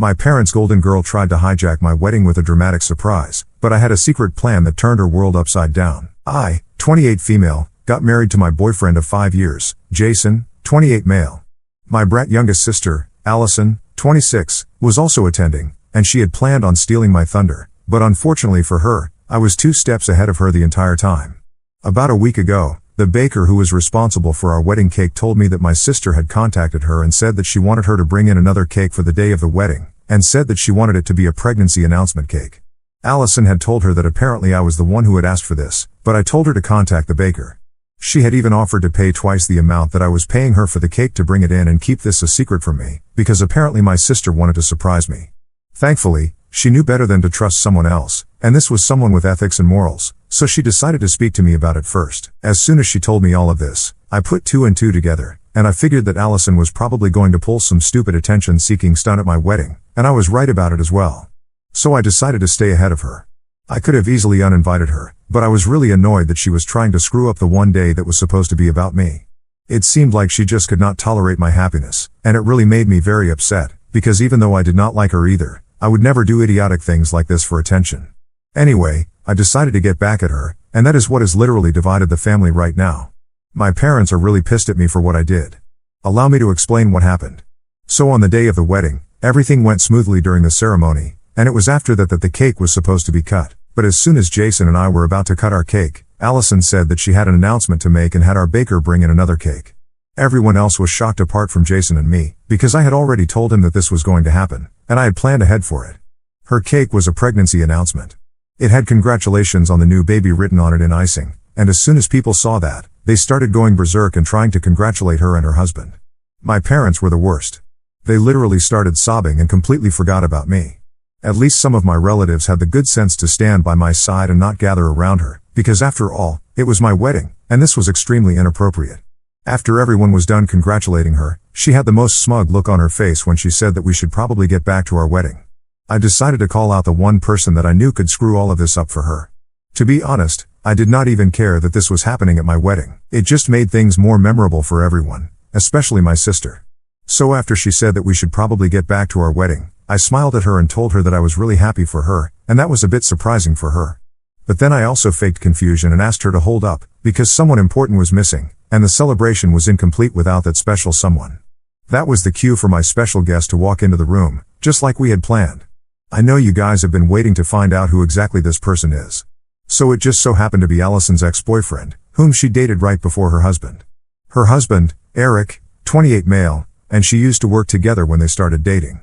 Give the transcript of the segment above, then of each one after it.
My parents' golden girl tried to hijack my wedding with a dramatic surprise, but I had a secret plan that turned her world upside down. I, 28 female, got married to my boyfriend of 5 years, Jason, 28 male. My brat youngest sister, Allison, 26, was also attending, and she had planned on stealing my thunder, but unfortunately for her, I was 2 steps ahead of her the entire time. About a week ago, the baker who was responsible for our wedding cake told me that my sister had contacted her and said that she wanted her to bring in another cake for the day of the wedding, and said that she wanted it to be a pregnancy announcement cake. Allison had told her that apparently I was the one who had asked for this, but I told her to contact the baker. She had even offered to pay twice the amount that I was paying her for the cake to bring it in and keep this a secret from me, because apparently my sister wanted to surprise me. Thankfully, she knew better than to trust someone else, and this was someone with ethics and morals, so she decided to speak to me about it first. As soon as she told me all of this, I put 2 and 2 together, and I figured that Allison was probably going to pull some stupid attention-seeking stunt at my wedding, and I was right about it as well. So I decided to stay ahead of her. I could have easily uninvited her, but I was really annoyed that she was trying to screw up the one day that was supposed to be about me. It seemed like she just could not tolerate my happiness, and it really made me very upset, because even though I did not like her either, I would never do idiotic things like this for attention. Anyway, I decided to get back at her, and that is what has literally divided the family right now. My parents are really pissed at me for what I did. Allow me to explain what happened. So on the day of the wedding, everything went smoothly during the ceremony, and it was after that the cake was supposed to be cut. But as soon as Jason and I were about to cut our cake, Allison said that she had an announcement to make and had our baker bring in another cake. Everyone else was shocked apart from Jason and me, because I had already told him that this was going to happen, and I had planned ahead for it. Her cake was a pregnancy announcement. It had congratulations on the new baby written on it in icing, and as soon as people saw that, they started going berserk and trying to congratulate her and her husband. My parents were the worst. They literally started sobbing and completely forgot about me. At least some of my relatives had the good sense to stand by my side and not gather around her, because after all, it was my wedding, and this was extremely inappropriate. After everyone was done congratulating her, she had the most smug look on her face when she said that we should probably get back to our wedding. I decided to call out the one person that I knew could screw all of this up for her. To be honest, I did not even care that this was happening at my wedding. It just made things more memorable for everyone, especially my sister. So after she said that we should probably get back to our wedding, I smiled at her and told her that I was really happy for her, and that was a bit surprising for her. But then I also faked confusion and asked her to hold up, because someone important was missing, and the celebration was incomplete without that special someone. That was the cue for my special guest to walk into the room, just like we had planned. I know you guys have been waiting to find out who exactly this person is. So it just so happened to be Allison's ex-boyfriend, whom she dated right before her husband. Her husband, Eric, 28 male, and she used to work together when they started dating.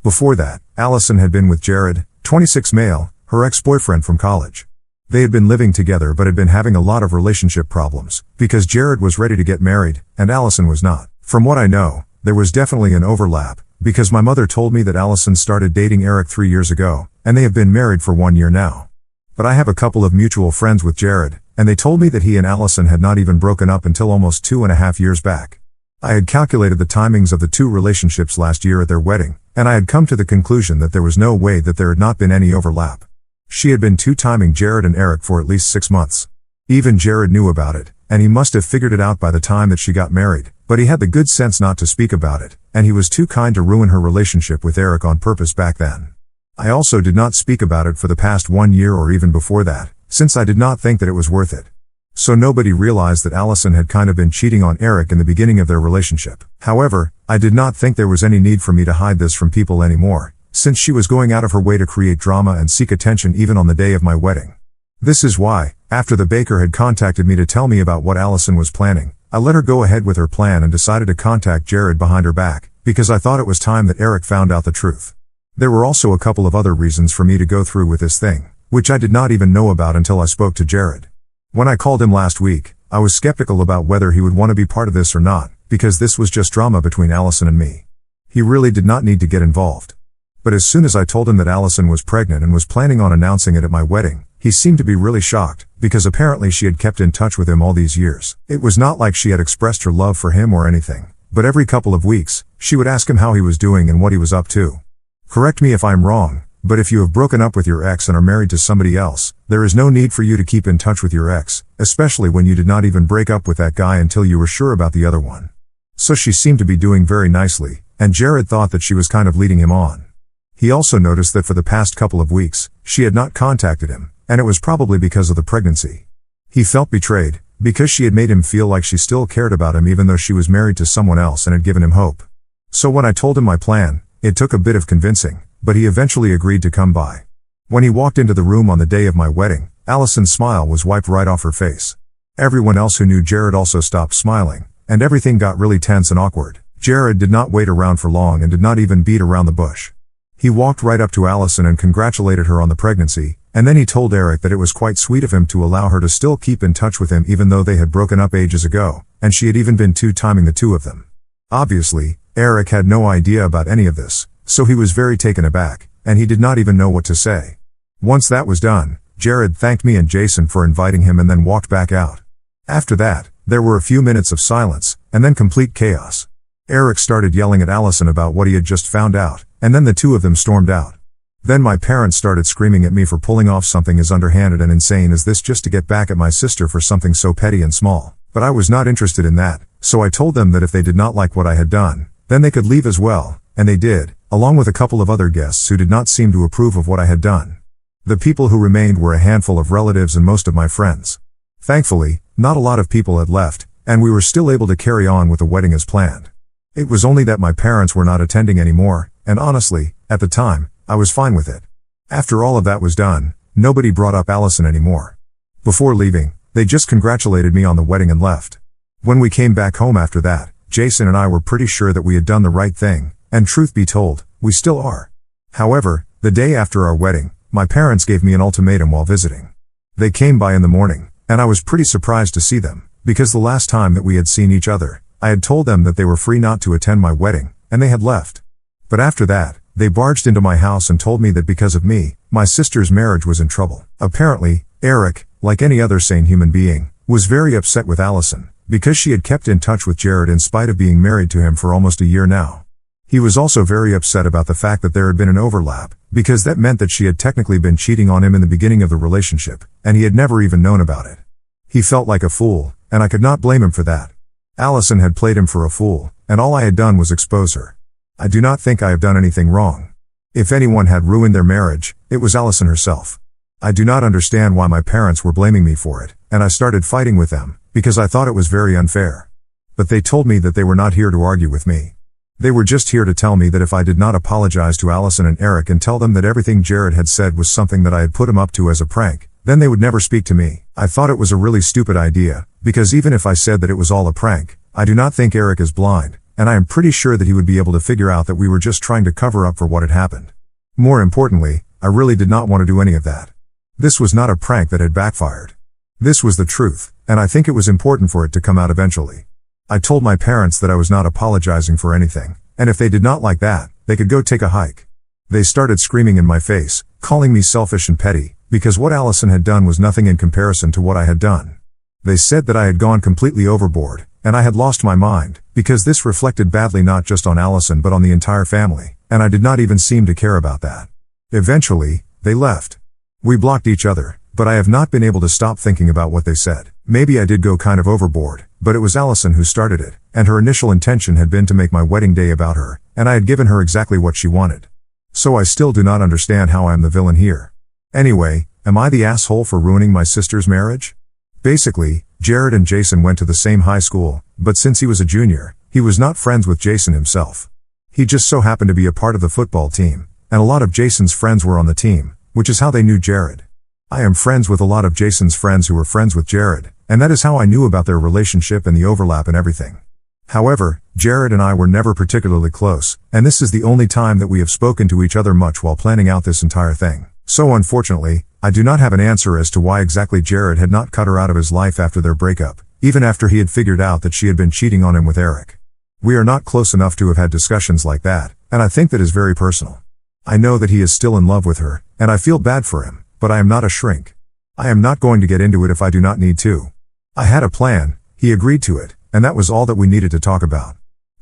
Before that, Allison had been with Jared, 26 male, her ex-boyfriend from college. They had been living together but had been having a lot of relationship problems, because Jared was ready to get married, and Allison was not. From what I know, there was definitely an overlap, because my mother told me that Allison started dating Eric 3 years ago, and they have been married for 1 year now. But I have a couple of mutual friends with Jared, and they told me that he and Allison had not even broken up until almost 2.5 years back. I had calculated the timings of the 2 relationships last year at their wedding, and I had come to the conclusion that there was no way that there had not been any overlap. She had been 2-timing Jared and Eric for at least 6 months. Even Jared knew about it, and he must have figured it out by the time that she got married, but he had the good sense not to speak about it, and he was too kind to ruin her relationship with Eric on purpose back then. I also did not speak about it for the past 1 year or even before that, since I did not think that it was worth it. So nobody realized that Allison had kind of been cheating on Eric in the beginning of their relationship. However, I did not think there was any need for me to hide this from people anymore, since she was going out of her way to create drama and seek attention even on the day of my wedding. This is why, after the baker had contacted me to tell me about what Allison was planning, I let her go ahead with her plan and decided to contact Jared behind her back, because I thought it was time that Eric found out the truth. There were also a couple of other reasons for me to go through with this thing, which I did not even know about until I spoke to Jared. When I called him last week, I was skeptical about whether he would want to be part of this or not, because this was just drama between Allison and me. He really did not need to get involved. But as soon as I told him that Allison was pregnant and was planning on announcing it at my wedding, he seemed to be really shocked, because apparently she had kept in touch with him all these years. It was not like she had expressed her love for him or anything, but every couple of weeks, she would ask him how he was doing and what he was up to. Correct me if I'm wrong, but if you have broken up with your ex and are married to somebody else, there is no need for you to keep in touch with your ex, especially when you did not even break up with that guy until you were sure about the other one. So she seemed to be doing very nicely, and Jared thought that she was kind of leading him on. He also noticed that for the past couple of weeks, she had not contacted him, and it was probably because of the pregnancy. He felt betrayed, because she had made him feel like she still cared about him even though she was married to someone else and had given him hope. So when I told him my plan, it took a bit of convincing, but he eventually agreed to come by. When he walked into the room on the day of my wedding, Allison's smile was wiped right off her face. Everyone else who knew Jared also stopped smiling, and everything got really tense and awkward. Jared did not wait around for long and did not even beat around the bush. He walked right up to Allison and congratulated her on the pregnancy, and then he told Eric that it was quite sweet of him to allow her to still keep in touch with him even though they had broken up ages ago, and she had even been two-timing the two of them. Obviously, Eric had no idea about any of this, so he was very taken aback, and he did not even know what to say. Once that was done, Jared thanked me and Jason for inviting him and then walked back out. After that, there were a few minutes of silence, and then complete chaos. Eric started yelling at Allison about what he had just found out, and then the two of them stormed out. Then my parents started screaming at me for pulling off something as underhanded and insane as this just to get back at my sister for something so petty and small. But I was not interested in that, so I told them that if they did not like what I had done, then they could leave as well, and they did, along with a couple of other guests who did not seem to approve of what I had done. The people who remained were a handful of relatives and most of my friends. Thankfully, not a lot of people had left, and we were still able to carry on with the wedding as planned. It was only that my parents were not attending anymore, and honestly, at the time, I was fine with it. After all of that was done, nobody brought up Allison anymore. Before leaving, they just congratulated me on the wedding and left. When we came back home after that, Jason and I were pretty sure that we had done the right thing, and truth be told, we still are. However, the day after our wedding, my parents gave me an ultimatum while visiting. They came by in the morning, and I was pretty surprised to see them, because the last time that we had seen each other, I had told them that they were free not to attend my wedding, and they had left. But after that, they barged into my house and told me that because of me, my sister's marriage was in trouble. Apparently, Eric, like any other sane human being, was very upset with Allison, because she had kept in touch with Jared in spite of being married to him for almost a year now. He was also very upset about the fact that there had been an overlap, because that meant that she had technically been cheating on him in the beginning of the relationship, and he had never even known about it. He felt like a fool, and I could not blame him for that. Allison had played him for a fool, and all I had done was expose her. I do not think I have done anything wrong. If anyone had ruined their marriage, it was Allison herself. I do not understand why my parents were blaming me for it, and I started fighting with them, because I thought it was very unfair. But they told me that they were not here to argue with me. They were just here to tell me that if I did not apologize to Allison and Eric and tell them that everything Jared had said was something that I had put him up to as a prank, then they would never speak to me. I thought it was a really stupid idea, because even if I said that it was all a prank, I do not think Eric is blind, and I am pretty sure that he would be able to figure out that we were just trying to cover up for what had happened. More importantly, I really did not want to do any of that. This was not a prank that had backfired. This was the truth, and I think it was important for it to come out eventually. I told my parents that I was not apologizing for anything, and if they did not like that, they could go take a hike. They started screaming in my face, calling me selfish and petty, because what Allison had done was nothing in comparison to what I had done. They said that I had gone completely overboard, and I had lost my mind, because this reflected badly not just on Allison but on the entire family, and I did not even seem to care about that. Eventually, they left. We blocked each other, but I have not been able to stop thinking about what they said. Maybe I did go kind of overboard, but it was Allison who started it, and her initial intention had been to make my wedding day about her, and I had given her exactly what she wanted. So I still do not understand how I am the villain here. Anyway, am I the asshole for ruining my sister's marriage? Basically, Jared and Jason went to the same high school, but since he was a junior, he was not friends with Jason himself. He just so happened to be a part of the football team, and a lot of Jason's friends were on the team, which is how they knew Jared. I am friends with a lot of Jason's friends who were friends with Jared, and that is how I knew about their relationship and the overlap and everything. However, Jared and I were never particularly close, and this is the only time that we have spoken to each other much while planning out this entire thing. So unfortunately, I do not have an answer as to why exactly Jared had not cut her out of his life after their breakup, even after he had figured out that she had been cheating on him with Eric. We are not close enough to have had discussions like that, and I think that is very personal. I know that he is still in love with her, and I feel bad for him, but I am not a shrink. I am not going to get into it if I do not need to. I had a plan, he agreed to it, and that was all that we needed to talk about.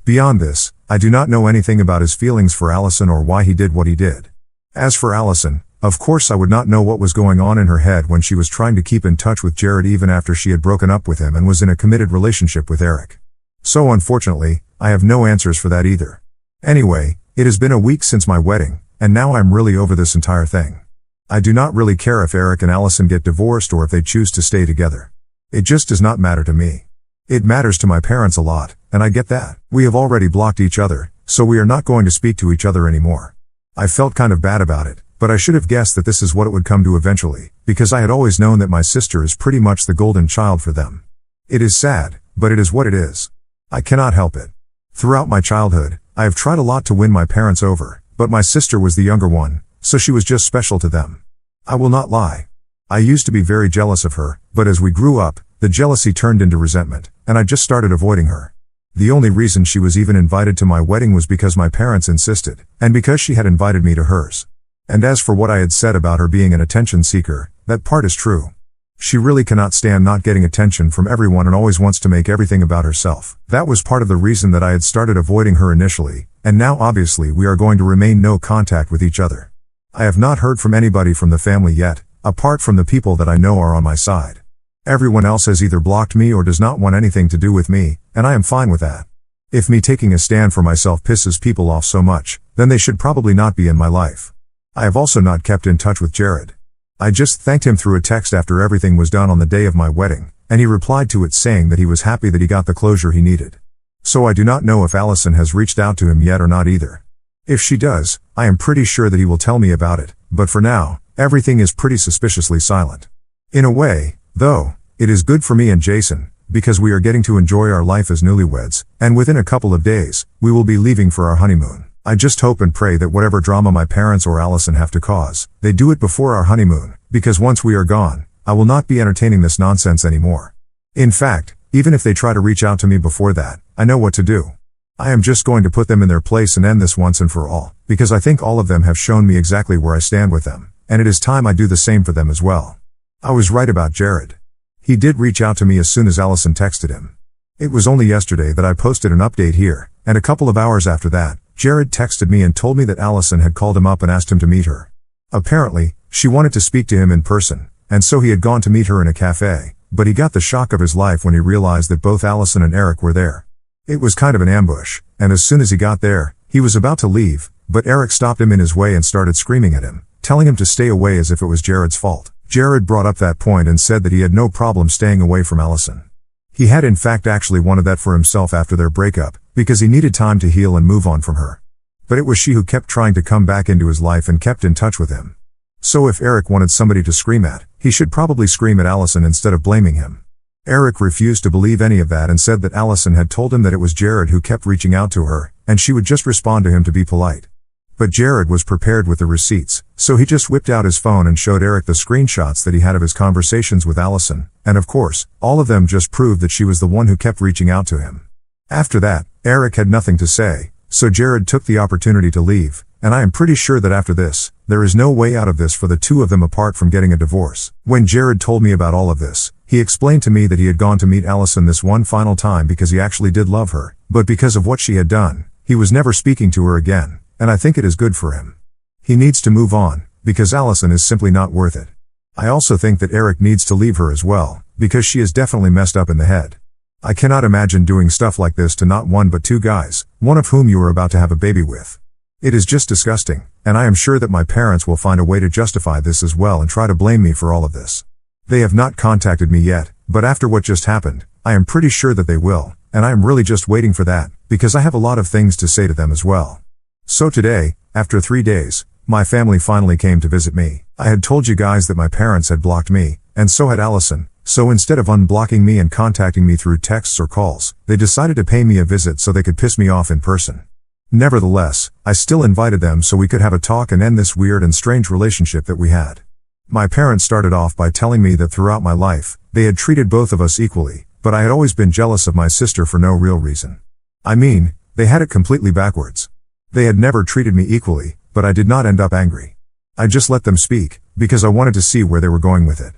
Beyond this, I do not know anything about his feelings for Allison or why he did what he did. As for Allison, of course I would not know what was going on in her head when she was trying to keep in touch with Jared even after she had broken up with him and was in a committed relationship with Eric. So unfortunately, I have no answers for that either. Anyway, it has been a week since my wedding, and now I'm really over this entire thing. I do not really care if Eric and Allison get divorced or if they choose to stay together. It just does not matter to me. It matters to my parents a lot, and I get that. We have already blocked each other, so we are not going to speak to each other anymore. I felt kind of bad about it, but I should have guessed that this is what it would come to eventually, because I had always known that my sister is pretty much the golden child for them. It is sad, but it is what it is. I cannot help it. Throughout my childhood, I have tried a lot to win my parents over, but my sister was the younger one, so she was just special to them. I will not lie. I used to be very jealous of her, but as we grew up, the jealousy turned into resentment, and I just started avoiding her. The only reason she was even invited to my wedding was because my parents insisted, and because she had invited me to hers. And as for what I had said about her being an attention seeker, that part is true. She really cannot stand not getting attention from everyone and always wants to make everything about herself. That was part of the reason that I had started avoiding her initially, and now obviously we are going to remain no contact with each other. I have not heard from anybody from the family yet, apart from the people that I know are on my side. Everyone else has either blocked me or does not want anything to do with me, and I am fine with that. If me taking a stand for myself pisses people off so much, then they should probably not be in my life. I have also not kept in touch with Jared. I just thanked him through a text after everything was done on the day of my wedding, and he replied to it saying that he was happy that he got the closure he needed. So I do not know if Allison has reached out to him yet or not either. If she does, I am pretty sure that he will tell me about it, but for now, everything is pretty suspiciously silent. In a way, though, it is good for me and Jason, because we are getting to enjoy our life as newlyweds, and within a couple of days, we will be leaving for our honeymoon. I just hope and pray that whatever drama my parents or Allison have to cause, they do it before our honeymoon, because once we are gone, I will not be entertaining this nonsense anymore. In fact, even if they try to reach out to me before that, I know what to do. I am just going to put them in their place and end this once and for all, because I think all of them have shown me exactly where I stand with them, and it is time I do the same for them as well. I was right about Jared. He did reach out to me as soon as Allison texted him. It was only yesterday that I posted an update here, and a couple of hours after that, Jared texted me and told me that Allison had called him up and asked him to meet her. Apparently, she wanted to speak to him in person, and so he had gone to meet her in a cafe, but he got the shock of his life when he realized that both Allison and Eric were there. It was kind of an ambush, and as soon as he got there, he was about to leave, but Eric stopped him in his way and started screaming at him, telling him to stay away as if it was Jared's fault. Jared brought up that point and said that he had no problem staying away from Allison. He had in fact actually wanted that for himself after their breakup, because he needed time to heal and move on from her. But it was she who kept trying to come back into his life and kept in touch with him. So if Eric wanted somebody to scream at, he should probably scream at Allison instead of blaming him. Eric refused to believe any of that and said that Allison had told him that it was Jared who kept reaching out to her, and she would just respond to him to be polite. But Jared was prepared with the receipts, so he just whipped out his phone and showed Eric the screenshots that he had of his conversations with Allison, and of course, all of them just proved that she was the one who kept reaching out to him. After that, Eric had nothing to say, so Jared took the opportunity to leave, and I am pretty sure that after this, there is no way out of this for the two of them apart from getting a divorce. When Jared told me about all of this, he explained to me that he had gone to meet Allison this one final time because he actually did love her, but because of what she had done, he was never speaking to her again, and I think it is good for him. He needs to move on, because Allison is simply not worth it. I also think that Eric needs to leave her as well, because she is definitely messed up in the head. I cannot imagine doing stuff like this to not one but two guys, one of whom you are about to have a baby with. It is just disgusting, and I am sure that my parents will find a way to justify this as well and try to blame me for all of this. They have not contacted me yet, but after what just happened, I am pretty sure that they will, and I am really just waiting for that, because I have a lot of things to say to them as well. So today, after 3 days, my family finally came to visit me. I had told you guys that my parents had blocked me, and so had Allison, so instead of unblocking me and contacting me through texts or calls, they decided to pay me a visit so they could piss me off in person. Nevertheless, I still invited them so we could have a talk and end this weird and strange relationship that we had. My parents started off by telling me that throughout my life, they had treated both of us equally, but I had always been jealous of my sister for no real reason. I mean, they had it completely backwards. They had never treated me equally, but I did not end up angry. I just let them speak, because I wanted to see where they were going with it.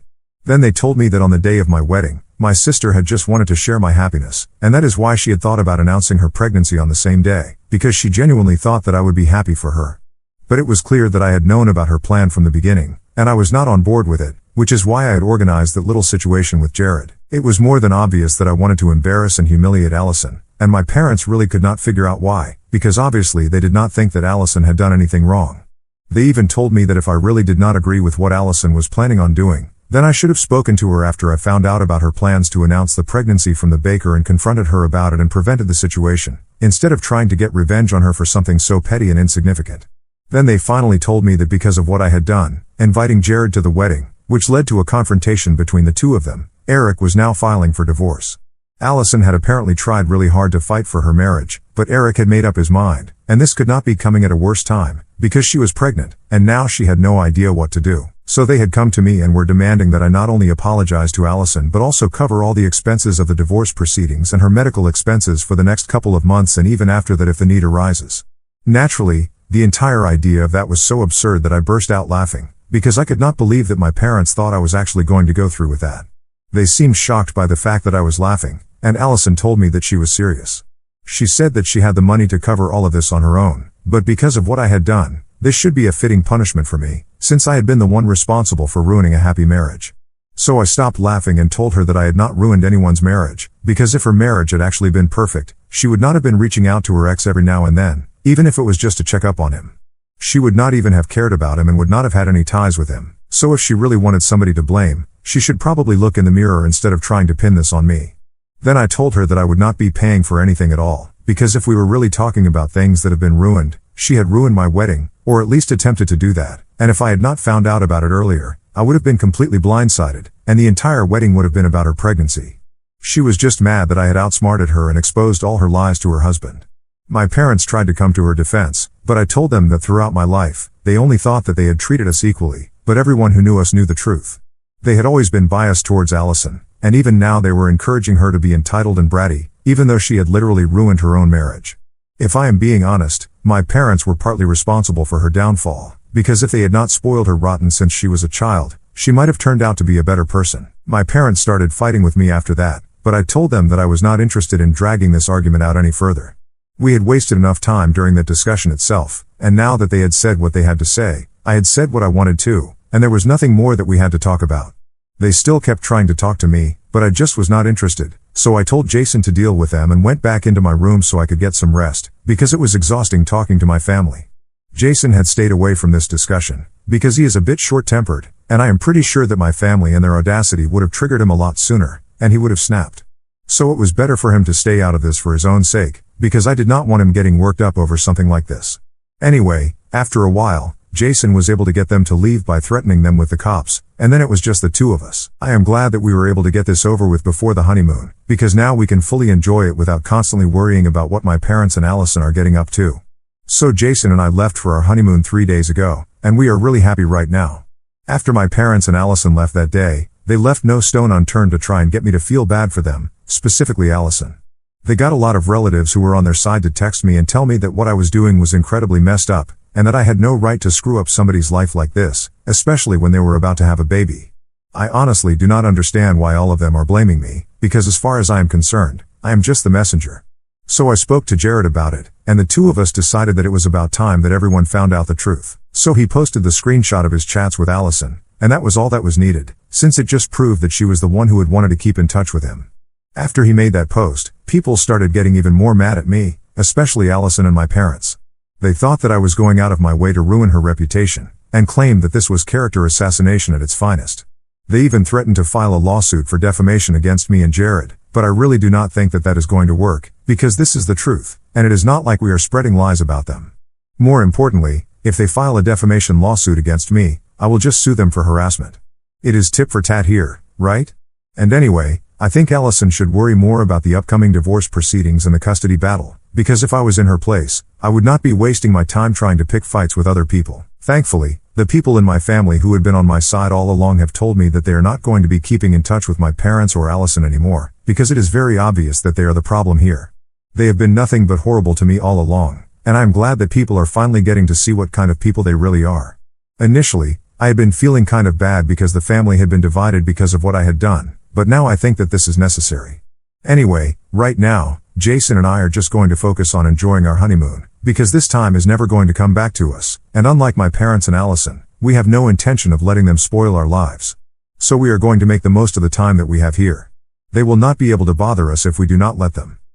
Then they told me that on the day of my wedding, my sister had just wanted to share my happiness, and that is why she had thought about announcing her pregnancy on the same day, because she genuinely thought that I would be happy for her. But it was clear that I had known about her plan from the beginning, and I was not on board with it, which is why I had organized that little situation with Jared. It was more than obvious that I wanted to embarrass and humiliate Allison, and my parents really could not figure out why, because obviously they did not think that Allison had done anything wrong. They even told me that if I really did not agree with what Allison was planning on doing, then I should have spoken to her after I found out about her plans to announce the pregnancy from the baker and confronted her about it and prevented the situation, instead of trying to get revenge on her for something so petty and insignificant. Then they finally told me that because of what I had done, inviting Jared to the wedding, which led to a confrontation between the two of them, Eric was now filing for divorce. Allison had apparently tried really hard to fight for her marriage, but Eric had made up his mind, and this could not be coming at a worse time, because she was pregnant, and now she had no idea what to do. So they had come to me and were demanding that I not only apologize to Allison but also cover all the expenses of the divorce proceedings and her medical expenses for the next couple of months and even after that if the need arises. Naturally, the entire idea of that was so absurd that I burst out laughing, because I could not believe that my parents thought I was actually going to go through with that. They seemed shocked by the fact that I was laughing, and Allison told me that she was serious. She said that she had the money to cover all of this on her own, but because of what I had done, this should be a fitting punishment for me, since I had been the one responsible for ruining a happy marriage. So I stopped laughing and told her that I had not ruined anyone's marriage, because if her marriage had actually been perfect, she would not have been reaching out to her ex every now and then, even if it was just to check up on him. She would not even have cared about him and would not have had any ties with him, so if she really wanted somebody to blame, she should probably look in the mirror instead of trying to pin this on me. Then I told her that I would not be paying for anything at all, because if we were really talking about things that have been ruined, she had ruined my wedding, or at least attempted to do that, and if I had not found out about it earlier, I would have been completely blindsided, and the entire wedding would have been about her pregnancy. She was just mad that I had outsmarted her and exposed all her lies to her husband. My parents tried to come to her defense, but I told them that throughout my life, they only thought that they had treated us equally, but everyone who knew us knew the truth. They had always been biased towards Allison, and even now they were encouraging her to be entitled and bratty, even though she had literally ruined her own marriage. If I am being honest, my parents were partly responsible for her downfall, because if they had not spoiled her rotten since she was a child, she might have turned out to be a better person. My parents started fighting with me after that, but I told them that I was not interested in dragging this argument out any further. We had wasted enough time during that discussion itself, and now that they had said what they had to say, I had said what I wanted to, and there was nothing more that we had to talk about. They still kept trying to talk to me, but I just was not interested, so I told Jason to deal with them and went back into my room so I could get some rest, because it was exhausting talking to my family. Jason had stayed away from this discussion, because he is a bit short-tempered, and I am pretty sure that my family and their audacity would have triggered him a lot sooner, and he would have snapped. So it was better for him to stay out of this for his own sake, because I did not want him getting worked up over something like this. Anyway, after a while, Jason was able to get them to leave by threatening them with the cops, and then it was just the two of us. I am glad that we were able to get this over with before the honeymoon, because now we can fully enjoy it without constantly worrying about what my parents and Allison are getting up to. So Jason and I left for our honeymoon 3 days ago, and we are really happy right now. After my parents and Allison left that day, they left no stone unturned to try and get me to feel bad for them, specifically Allison. They got a lot of relatives who were on their side to text me and tell me that what I was doing was incredibly messed up, and that I had no right to screw up somebody's life like this, especially when they were about to have a baby. I honestly do not understand why all of them are blaming me, because as far as I am concerned, I am just the messenger. So I spoke to Jared about it, and the two of us decided that it was about time that everyone found out the truth. So he posted the screenshot of his chats with Allison, and that was all that was needed, since it just proved that she was the one who had wanted to keep in touch with him. After he made that post, people started getting even more mad at me, especially Allison and my parents. They thought that I was going out of my way to ruin her reputation, and claimed that this was character assassination at its finest. They even threatened to file a lawsuit for defamation against me and Jared, but I really do not think that that is going to work, because this is the truth, and it is not like we are spreading lies about them. More importantly, if they file a defamation lawsuit against me, I will just sue them for harassment. It is tit for tat here, right? And anyway, I think Allison should worry more about the upcoming divorce proceedings and the custody battle, because if I was in her place, I would not be wasting my time trying to pick fights with other people. Thankfully, the people in my family who had been on my side all along have told me that they are not going to be keeping in touch with my parents or Allison anymore, because it is very obvious that they are the problem here. They have been nothing but horrible to me all along, and I am glad that people are finally getting to see what kind of people they really are. Initially, I had been feeling kind of bad because the family had been divided because of what I had done, but now I think that this is necessary. Anyway, right now, Jason and I are just going to focus on enjoying our honeymoon, because this time is never going to come back to us, and unlike my parents and Allison, we have no intention of letting them spoil our lives. So we are going to make the most of the time that we have here. They will not be able to bother us if we do not let them.